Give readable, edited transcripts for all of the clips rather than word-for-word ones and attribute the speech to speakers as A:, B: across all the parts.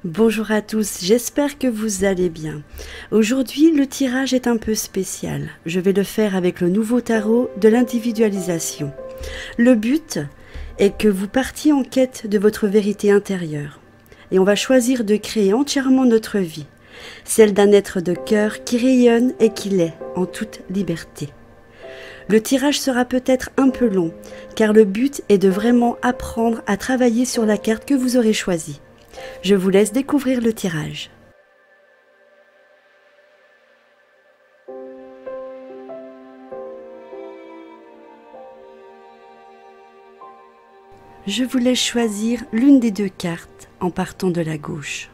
A: Bonjour à tous, j'espère que vous allez bien. Aujourd'hui, le tirage est un peu spécial. Je vais le faire avec le nouveau tarot de l'individualisation. Le but est que vous partiez en quête de votre vérité intérieure. Et on va choisir de créer entièrement notre vie, celle d'un être de cœur qui rayonne et qui l'est en toute liberté. Le tirage sera peut-être un peu long, car le but est de vraiment apprendre à travailler sur la carte que vous aurez choisie. Je vous laisse découvrir le tirage. Je vous laisse choisir l'une des deux cartes en partant de la gauche.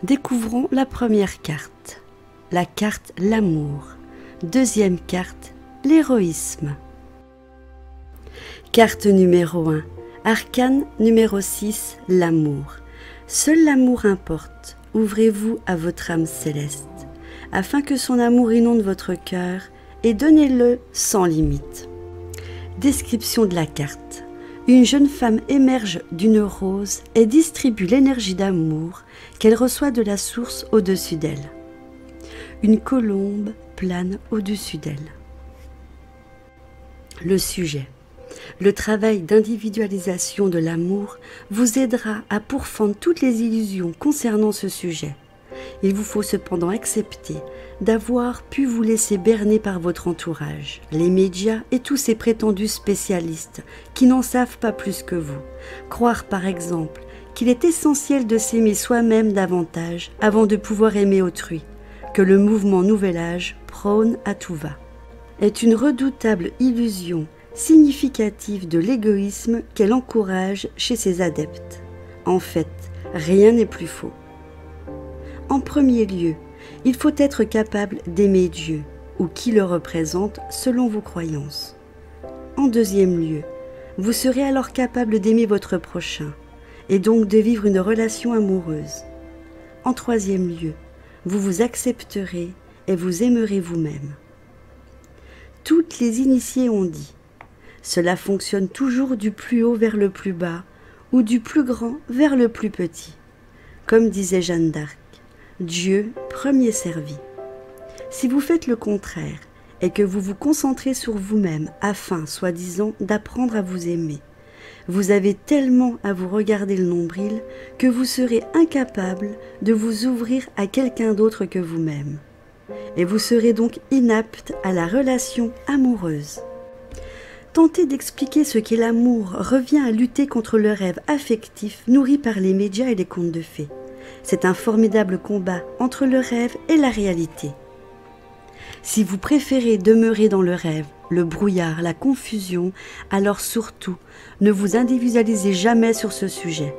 A: Découvrons la première carte, la carte l'amour. Deuxième carte, l'héroïsme. Carte numéro 1, arcane numéro 6, l'amour. Seul l'amour importe, ouvrez-vous à votre âme céleste, afin que son amour inonde votre cœur et donnez-le sans limite. Description de la carte. Une jeune femme émerge d'une rose et distribue l'énergie d'amour qu'elle reçoit de la source au-dessus d'elle. Une colombe plane au-dessus d'elle. Le sujet. Le travail d'individualisation de l'amour vous aidera à pourfendre toutes les illusions concernant ce sujet. Il vous faut cependant accepter d'avoir pu vous laisser berner par votre entourage, les médias et tous ces prétendus spécialistes qui n'en savent pas plus que vous. Croire par exemple qu'il est essentiel de s'aimer soi-même davantage avant de pouvoir aimer autrui, que le mouvement Nouvel Âge prône à tout va, est une redoutable illusion significative de l'égoïsme qu'elle encourage chez ses adeptes. En fait, rien n'est plus faux. En premier lieu, il faut être capable d'aimer Dieu, ou qui le représente selon vos croyances. En deuxième lieu, vous serez alors capable d'aimer votre prochain, et donc de vivre une relation amoureuse. En troisième lieu, vous vous accepterez et vous aimerez vous-même. Toutes les initiées ont dit, cela fonctionne toujours du plus haut vers le plus bas, ou du plus grand vers le plus petit. Comme disait Jeanne d'Arc, Dieu premier servi. Si vous faites le contraire et que vous vous concentrez sur vous-même afin, soi-disant, d'apprendre à vous aimer, vous avez tellement à vous regarder le nombril que vous serez incapable de vous ouvrir à quelqu'un d'autre que vous-même. Et vous serez donc inapte à la relation amoureuse. Tenter d'expliquer ce qu'est l'amour revient à lutter contre le rêve affectif nourri par les médias et les contes de fées. C'est un formidable combat entre le rêve et la réalité. Si vous préférez demeurer dans le rêve, le brouillard, la confusion, alors surtout, ne vous individualisez jamais sur ce sujet.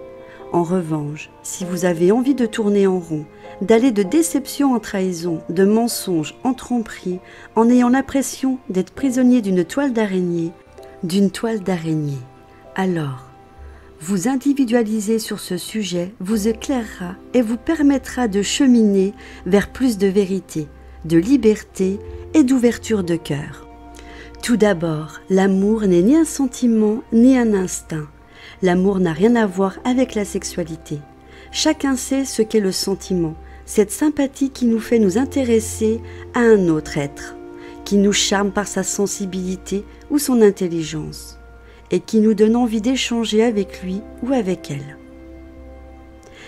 A: En revanche, si vous avez envie de tourner en rond, d'aller de déception en trahison, de mensonge en tromperie, en ayant l'impression d'être prisonnier d'une toile d'araignée, alors, vous individualiser sur ce sujet vous éclairera et vous permettra de cheminer vers plus de vérité, de liberté et d'ouverture de cœur. Tout d'abord, l'amour n'est ni un sentiment ni un instinct. L'amour n'a rien à voir avec la sexualité. Chacun sait ce qu'est le sentiment, cette sympathie qui nous fait nous intéresser à un autre être, qui nous charme par sa sensibilité ou son intelligence, et qui nous donne envie d'échanger avec lui ou avec elle.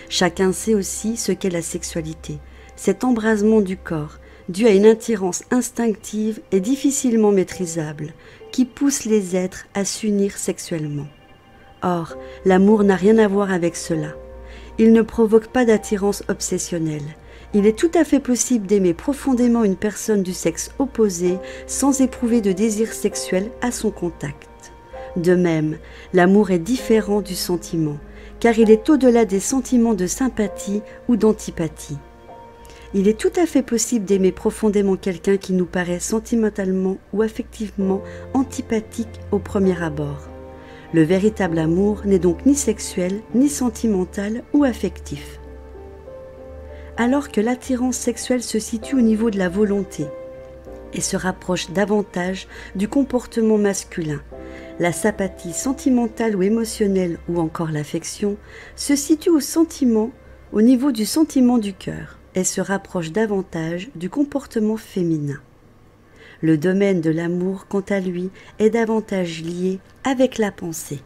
A: Chacun sait aussi ce qu'est la sexualité, cet embrasement du corps, dû à une attirance instinctive et difficilement maîtrisable, qui pousse les êtres à s'unir sexuellement. Or, l'amour n'a rien à voir avec cela. Il ne provoque pas d'attirance obsessionnelle. Il est tout à fait possible d'aimer profondément une personne du sexe opposé sans éprouver de désir sexuel à son contact. De même, l'amour est différent du sentiment, car il est au-delà des sentiments de sympathie ou d'antipathie. Il est tout à fait possible d'aimer profondément quelqu'un qui nous paraît sentimentalement ou affectivement antipathique au premier abord. Le véritable amour n'est donc ni sexuel, ni sentimental ou affectif. alors que l'attirance sexuelle se situe au niveau de la volonté et se rapproche davantage du comportement masculin. La sympathie sentimentale ou émotionnelle ou encore l'affection se situe au niveau du sentiment du cœur et se rapproche davantage du comportement féminin. Le domaine de l'amour, quant à lui, est davantage lié avec la pensée.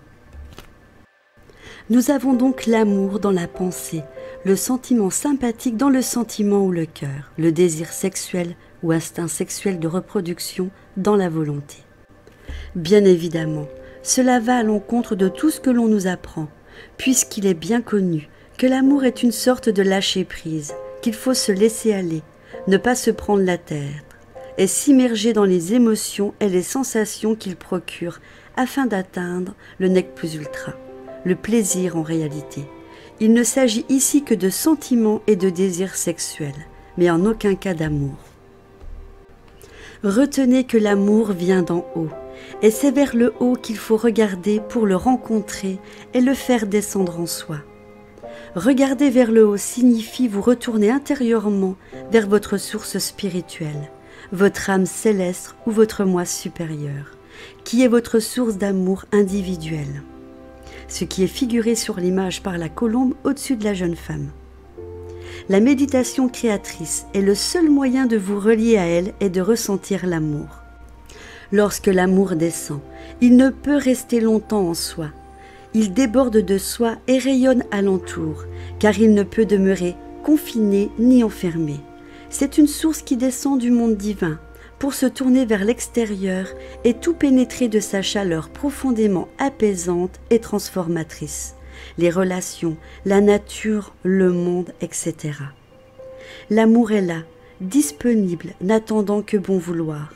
A: Nous avons donc l'amour dans la pensée, le sentiment sympathique dans le sentiment ou le cœur, le désir sexuel ou instinct sexuel de reproduction dans la volonté. Bien évidemment, cela va à l'encontre de tout ce que l'on nous apprend, puisqu'il est bien connu que l'amour est une sorte de lâcher-prise, qu'il faut se laisser aller, ne pas se prendre la tête, et s'immerger dans les émotions et les sensations qu'il procure afin d'atteindre le nec plus ultra, le plaisir en réalité. Il ne s'agit ici que de sentiments et de désirs sexuels, mais en aucun cas d'amour. Retenez que l'amour vient d'en haut, et c'est vers le haut qu'il faut regarder pour le rencontrer et le faire descendre en soi. Regarder vers le haut signifie vous retourner intérieurement vers votre source spirituelle, votre âme céleste ou votre moi supérieur, qui est votre source d'amour individuel, ce qui est figuré sur l'image par la colombe au-dessus de la jeune femme. La méditation créatrice est le seul moyen de vous relier à elle et de ressentir l'amour. Lorsque l'amour descend, il ne peut rester longtemps en soi. Il déborde de soi et rayonne alentour, car il ne peut demeurer confiné ni enfermé. C'est une source qui descend du monde divin pour se tourner vers l'extérieur et tout pénétrer de sa chaleur profondément apaisante et transformatrice. Les relations, la nature, le monde, etc. L'amour est là, disponible, n'attendant que bon vouloir.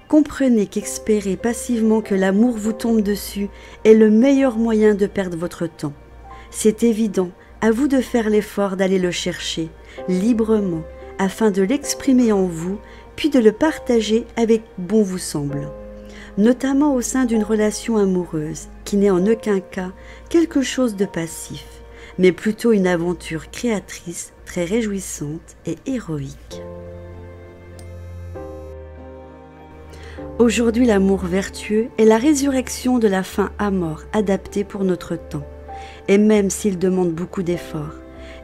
A: Comprenez qu'espérer passivement que l'amour vous tombe dessus est le meilleur moyen de perdre votre temps. C'est évident, à vous de faire l'effort d'aller le chercher, librement, afin de l'exprimer en vous, puis de le partager avec bon vous semble. Notamment au sein d'une relation amoureuse, qui n'est en aucun cas quelque chose de passif, mais plutôt une aventure créatrice, très réjouissante et héroïque. Aujourd'hui, l'amour vertueux est la résurrection de la fin à mort adaptée pour notre temps. Et même s'il demande beaucoup d'efforts,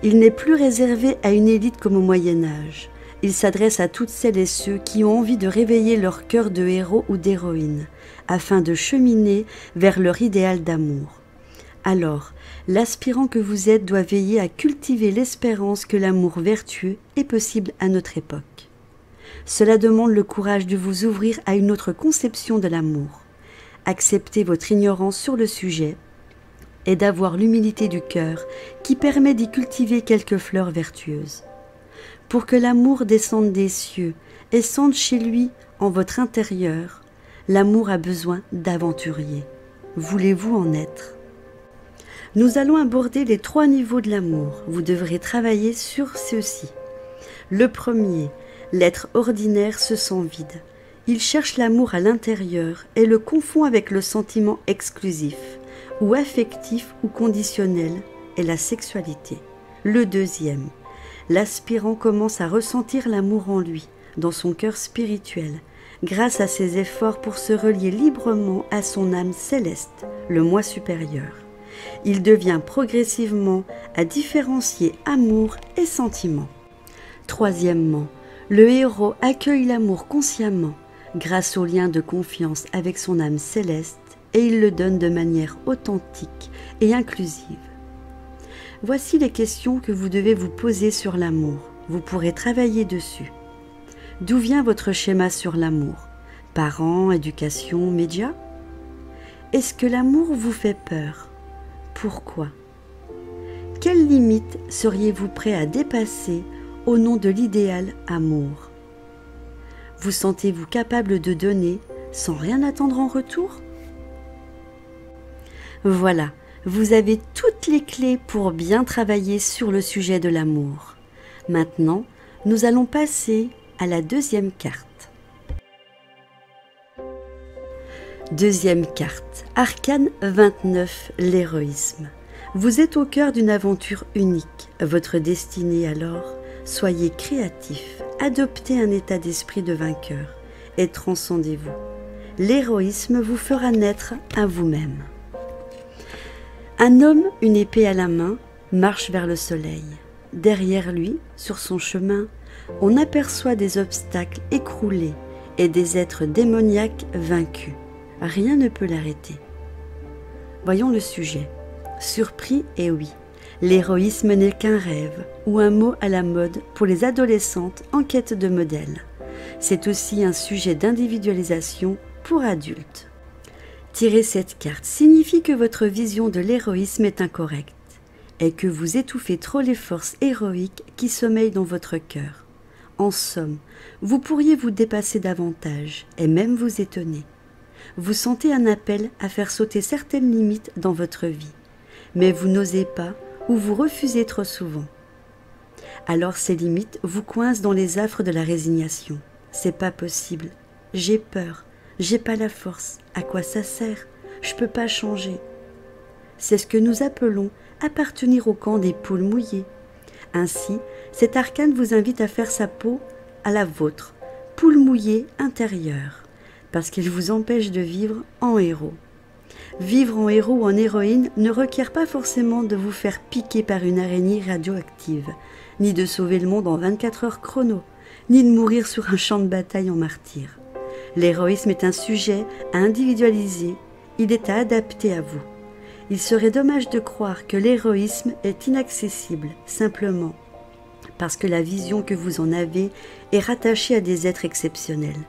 A: il n'est plus réservé à une élite comme au Moyen-Âge. Il s'adresse à toutes celles et ceux qui ont envie de réveiller leur cœur de héros ou d'héroïne, afin de cheminer vers leur idéal d'amour. Alors, l'aspirant que vous êtes doit veiller à cultiver l'espérance que l'amour vertueux est possible à notre époque. Cela demande le courage de vous ouvrir à une autre conception de l'amour. Acceptez votre ignorance sur le sujet et d'avoir l'humilité du cœur qui permet d'y cultiver quelques fleurs vertueuses. Pour que l'amour descende des cieux et sente chez lui en votre intérieur, l'amour a besoin d'aventuriers. Voulez-vous en être ? Nous allons aborder les 3 niveaux de l'amour. Vous devrez travailler sur ceux-ci. Le premier, l'être ordinaire se sent vide. Il cherche l'amour à l'intérieur et le confond avec le sentiment exclusif, ou affectif ou conditionnel, et la sexualité. Le deuxième, l'aspirant commence à ressentir l'amour en lui, dans son cœur spirituel, grâce à ses efforts pour se relier librement à son âme céleste, le moi supérieur. Il devient progressivement à différencier amour et sentiment. Troisièmement, le héros accueille l'amour consciemment, grâce au lien de confiance avec son âme céleste, et il le donne de manière authentique et inclusive. Voici les questions que vous devez vous poser sur l'amour. Vous pourrez travailler dessus. D'où vient votre schéma sur l'amour ? Parents, éducation, médias ? Est-ce que l'amour vous fait peur ? Pourquoi ? Quelles limites seriez-vous prêt à dépasser au nom de l'idéal amour ? Vous sentez-vous capable de donner sans rien attendre en retour ? Voilà, vous avez toutes les clés pour bien travailler sur le sujet de l'amour. Maintenant, nous allons passer à la deuxième carte. Deuxième carte, Arcane 29, l'héroïsme. Vous êtes au cœur d'une aventure unique. Votre destinée alors Soyez créatif, adoptez un état d'esprit de vainqueur et transcendez-vous. L'héroïsme vous fera naître à vous-même. Un homme, une épée à la main, marche vers le soleil. Derrière lui, sur son chemin, on aperçoit des obstacles écroulés et des êtres démoniaques vaincus. Rien ne peut l'arrêter. Voyons le sujet. Surpris, et oui, l'héroïsme n'est qu'un rêve ou un mot à la mode pour les adolescentes en quête de modèles. C'est aussi un sujet d'individualisation pour adultes. Tirer cette carte signifie que votre vision de l'héroïsme est incorrecte et que vous étouffez trop les forces héroïques qui sommeillent dans votre cœur. En somme, vous pourriez vous dépasser davantage et même vous étonner. Vous sentez un appel à faire sauter certaines limites dans votre vie, mais vous n'osez pas ou vous refusez trop souvent. Alors ces limites vous coincent dans les affres de la résignation. C'est pas possible, j'ai peur, j'ai pas la force, à quoi ça sert, je peux pas changer. C'est ce que nous appelons appartenir au camp des poules mouillées. Ainsi, cet arcane vous invite à faire sa peau à la vôtre, poule mouillée intérieure, parce qu'il vous empêche de vivre en héros. Vivre en héros ou en héroïne ne requiert pas forcément de vous faire piquer par une araignée radioactive, ni de sauver le monde en 24 heures chrono, ni de mourir sur un champ de bataille en martyr. L'héroïsme est un sujet à individualiser, il est à adapter à vous. Il serait dommage de croire que l'héroïsme est inaccessible, simplement parce que la vision que vous en avez est rattachée à des êtres exceptionnels,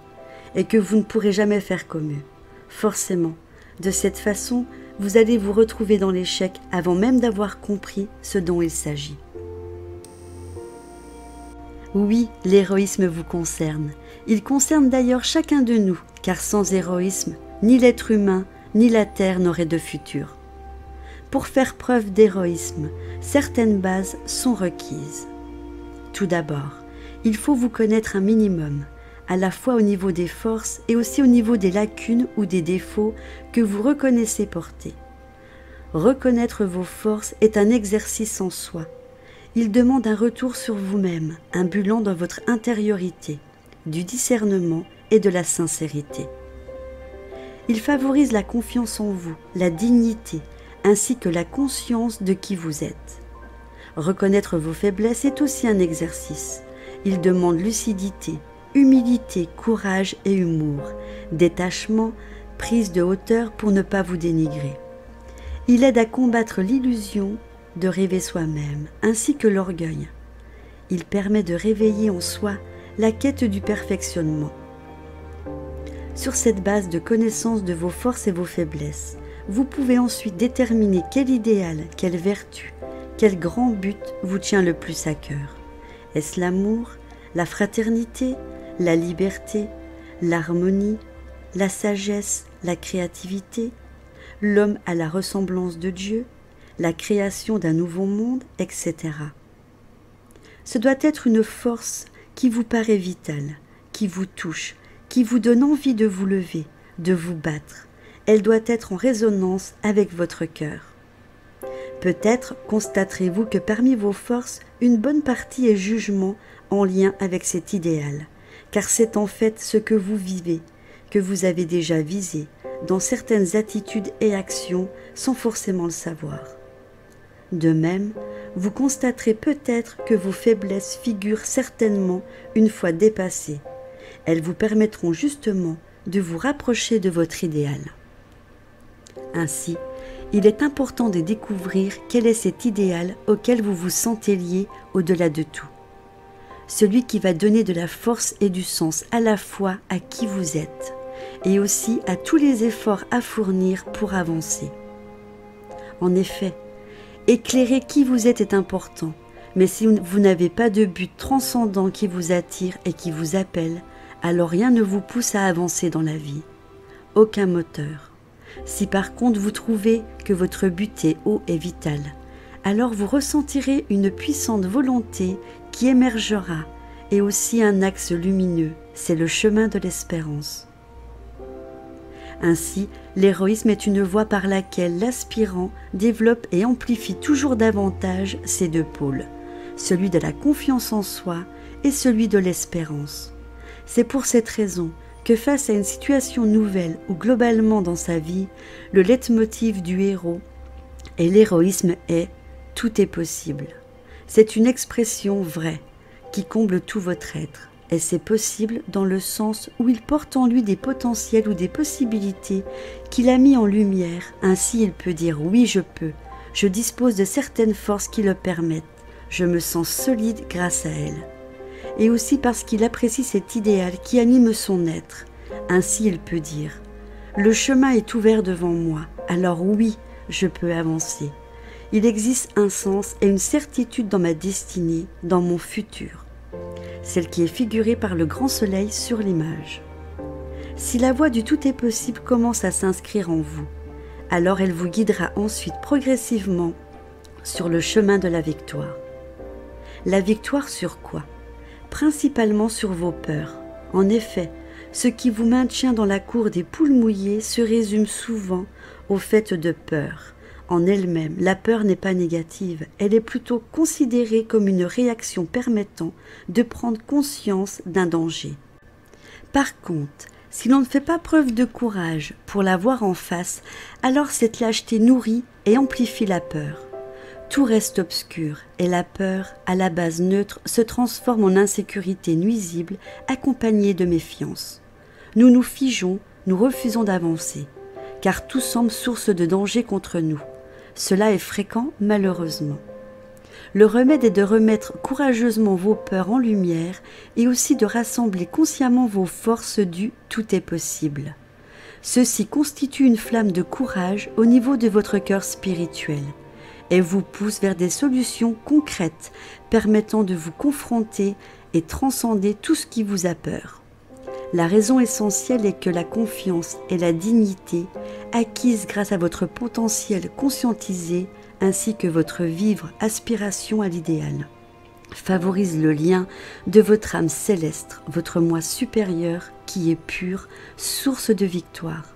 A: et que vous ne pourrez jamais faire comme eux. Forcément, de cette façon, vous allez vous retrouver dans l'échec avant même d'avoir compris ce dont il s'agit. Oui, l'héroïsme vous concerne. Il concerne d'ailleurs chacun de nous, car sans héroïsme, ni l'être humain, ni la terre n'auraient de futur. Pour faire preuve d'héroïsme, certaines bases sont requises. Tout d'abord, il faut vous connaître un minimum, à la fois au niveau des forces et aussi au niveau des lacunes ou des défauts que vous reconnaissez porter. Reconnaître vos forces est un exercice en soi. Il demande un retour sur vous-même, un bilan dans votre intériorité, du discernement et de la sincérité. Il favorise la confiance en vous, la dignité, ainsi que la conscience de qui vous êtes. Reconnaître vos faiblesses est aussi un exercice. Il demande lucidité, humilité, courage et humour, détachement, prise de hauteur pour ne pas vous dénigrer. Il aide à combattre l'illusion de rêver soi-même, ainsi que l'orgueil. Il permet de réveiller en soi la quête du perfectionnement. Sur cette base de connaissance de vos forces et vos faiblesses, vous pouvez ensuite déterminer quel idéal, quelle vertu, quel grand but vous tient le plus à cœur. Est-ce l'amour, la fraternité, la liberté, l'harmonie, la sagesse, la créativité, l'homme à la ressemblance de Dieu, la création d'un nouveau monde, etc. Ce doit être une force qui vous paraît vitale, qui vous touche, qui vous donne envie de vous lever, de vous battre. Elle doit être en résonance avec votre cœur. Peut-être constaterez-vous que parmi vos forces, une bonne partie est jugement en lien avec cet idéal, car c'est en fait ce que vous vivez, que vous avez déjà visé, dans certaines attitudes et actions sans forcément le savoir. De même, vous constaterez peut-être que vos faiblesses figurent certainement une fois dépassées. Elles vous permettront justement de vous rapprocher de votre idéal. Ainsi, il est important de découvrir quel est cet idéal auquel vous vous sentez lié au-delà de tout. Celui qui va donner de la force et du sens à la fois à qui vous êtes et aussi à tous les efforts à fournir pour avancer. En effet, éclairer qui vous êtes est important, mais si vous n'avez pas de but transcendant qui vous attire et qui vous appelle, alors rien ne vous pousse à avancer dans la vie. Aucun moteur. Si par contre vous trouvez que votre but est haut et vital, alors vous ressentirez une puissante volonté qui émergera et aussi un axe lumineux, c'est le chemin de l'espérance. Ainsi, l'héroïsme est une voie par laquelle l'aspirant développe et amplifie toujours davantage ces deux pôles, celui de la confiance en soi et celui de l'espérance. C'est pour cette raison que face à une situation nouvelle ou globalement dans sa vie, le leitmotiv du héros et l'héroïsme est « tout est possible ». C'est une expression vraie qui comble tout votre être. Et c'est possible dans le sens où il porte en lui des potentiels ou des possibilités qu'il a mis en lumière. Ainsi, il peut dire « oui, je peux, je dispose de certaines forces qui le permettent, je me sens solide grâce à elles ». Et aussi parce qu'il apprécie cet idéal qui anime son être. Ainsi, il peut dire « le chemin est ouvert devant moi, alors oui, je peux avancer. Il existe un sens et une certitude dans ma destinée, dans mon futur. » Celle qui est figurée par le grand soleil sur l'image. Si la voie du tout est possible commence à s'inscrire en vous, alors elle vous guidera ensuite progressivement sur le chemin de la victoire. La victoire sur quoi? Principalement sur vos peurs. En effet, ce qui vous maintient dans la cour des poules mouillées se résume souvent au fait de peur. En elle-même, la peur n'est pas négative, elle est plutôt considérée comme une réaction permettant de prendre conscience d'un danger. Par contre, si l'on ne fait pas preuve de courage pour la voir en face, alors cette lâcheté nourrit et amplifie la peur. Tout reste obscur et la peur, à la base neutre, se transforme en insécurité nuisible accompagnée de méfiance. Nous nous figeons, nous refusons d'avancer, car tout semble source de danger contre nous. Cela est fréquent malheureusement. Le remède est de remettre courageusement vos peurs en lumière et aussi de rassembler consciemment vos forces du « tout est possible ». Ceci constitue une flamme de courage au niveau de votre cœur spirituel et vous pousse vers des solutions concrètes permettant de vous confronter et transcender tout ce qui vous a peur. La raison essentielle est que la confiance et la dignité, acquises grâce à votre potentiel conscientisé, ainsi que votre vivre aspiration à l'idéal, favorisent le lien de votre âme céleste, votre moi supérieur qui est pur, source de victoire.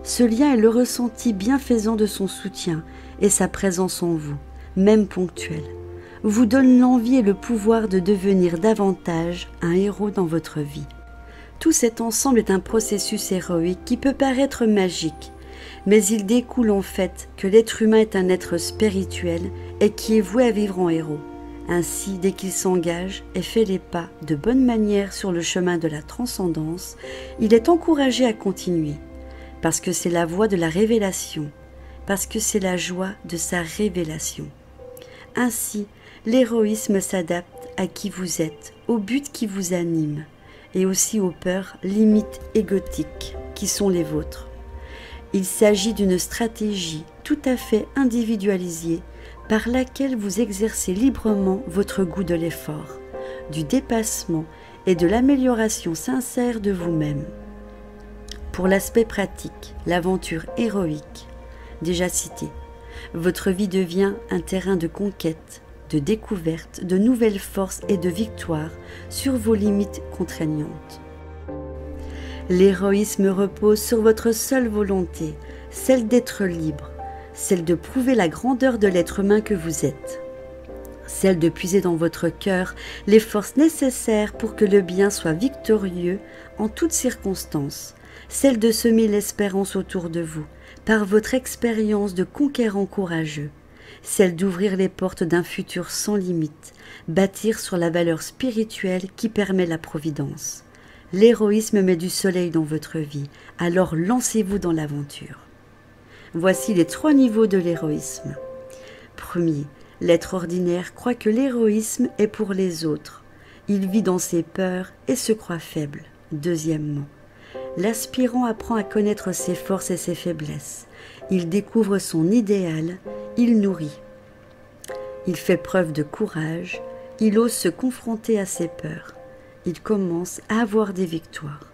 A: Ce lien est le ressenti bienfaisant de son soutien et sa présence en vous, même ponctuelle, vous donne l'envie et le pouvoir de devenir davantage un héros dans votre vie. Tout cet ensemble est un processus héroïque qui peut paraître magique, mais il découle en fait que l'être humain est un être spirituel et qui est voué à vivre en héros. Ainsi, dès qu'il s'engage et fait les pas de bonne manière sur le chemin de la transcendance, il est encouragé à continuer, parce que c'est la voie de la révélation, parce que c'est la joie de sa révélation. Ainsi, l'héroïsme s'adapte à qui vous êtes, au but qui vous anime, et aussi aux peurs limites égotiques qui sont les vôtres. Il s'agit d'une stratégie tout à fait individualisée par laquelle vous exercez librement votre goût de l'effort, du dépassement et de l'amélioration sincère de vous-même. Pour l'aspect pratique, l'aventure héroïque, déjà citée, votre vie devient un terrain de conquête, de découverte, de nouvelles forces et de victoire sur vos limites contraignantes. L'héroïsme repose sur votre seule volonté, celle d'être libre, celle de prouver la grandeur de l'être humain que vous êtes, celle de puiser dans votre cœur les forces nécessaires pour que le bien soit victorieux en toutes circonstances, celle de semer l'espérance autour de vous par votre expérience de conquérant courageux, celle d'ouvrir les portes d'un futur sans limite, bâtir sur la valeur spirituelle qui permet la providence. L'héroïsme met du soleil dans votre vie, alors lancez-vous dans l'aventure. Voici les 3 niveaux de l'héroïsme. Premier, l'être ordinaire croit que l'héroïsme est pour les autres. Il vit dans ses peurs et se croit faible. Deuxièmement, l'aspirant apprend à connaître ses forces et ses faiblesses. Il découvre son idéal, il nourrit. Il fait preuve de courage, il ose se confronter à ses peurs. Il commence à avoir des victoires.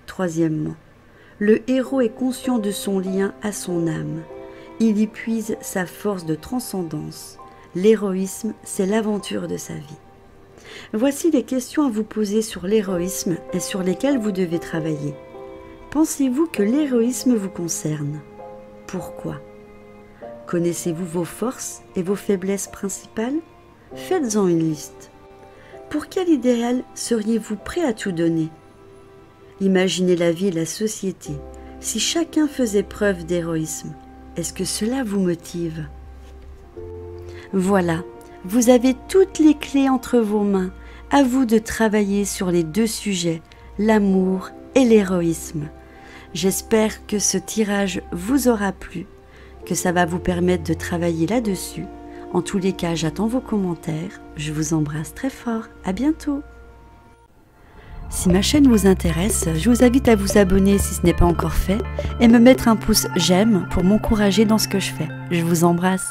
A: Troisièmement, le héros est conscient de son lien à son âme. Il y puise sa force de transcendance. L'héroïsme, c'est l'aventure de sa vie. Voici les questions à vous poser sur l'héroïsme et sur lesquelles vous devez travailler. Pensez-vous que l'héroïsme vous concerne? Pourquoi? Connaissez-vous vos forces et vos faiblesses principales? Faites-en une liste. Pour quel idéal seriez-vous prêt à tout donner? Imaginez la vie et la société. Si chacun faisait preuve d'héroïsme, est-ce que cela vous motive? Voilà, vous avez toutes les clés entre vos mains. À vous de travailler sur les deux sujets, l'amour et l'héroïsme. J'espère que ce tirage vous aura plu, que ça va vous permettre de travailler là-dessus. En tous les cas, j'attends vos commentaires. Je vous embrasse très fort. À bientôt. Si ma chaîne vous intéresse, je vous invite à vous abonner si ce n'est pas encore fait et me mettre un pouce j'aime pour m'encourager dans ce que je fais. Je vous embrasse.